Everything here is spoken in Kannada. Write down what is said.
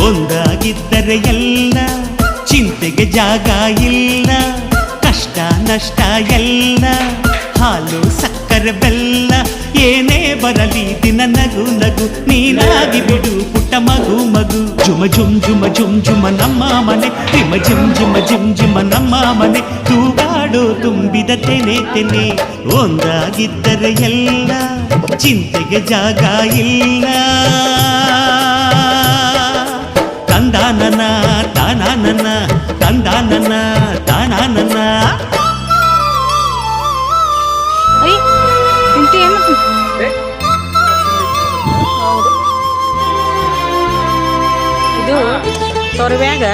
ಒಂದಾಗಿದ್ದರೆ ಎಲ್ಲ ಚಿಂತೆಗೆ ಜಾಗ ಇಲ್ಲ, ಕಷ್ಟ ನಷ್ಟ ಎಲ್ಲ ಹಾಲು ಸಕ್ಕರೆ ಬೆಲ್ಲ ಏನೇ ಬರಲಿ ದಿನ ನಗು ನಗು ನೀನಾಗಿ ಬಿಡು ಪುಟ್ಟ ಮಗು ಮಗು. ಜುಮ ಜುಮ್ ಜುಮ ಜುಮ್ ಜುಮ ನಮ್ಮ ಮನೆ, ರಿಮ ಜಿಮ್ ಜಿಮ ಜಿಮ್ ಜಿಮ ನಮ್ಮ ಮನೆ, ತೂಗಾಡೋ ತುಂಬಿದ ತೆನೆ ತೆನೆ. ಒಂದಾಗಿದ್ದರೆ ಎಲ್ಲ ಚಿಂತೆಗೆ ಜಾಗ ಇಲ್ಲ. ತಂದಾನನ ತಾನಾನನ ತಂದಾನನ ತಾನಾನನ. ಇದು ತೊರವ್ಯಾಗ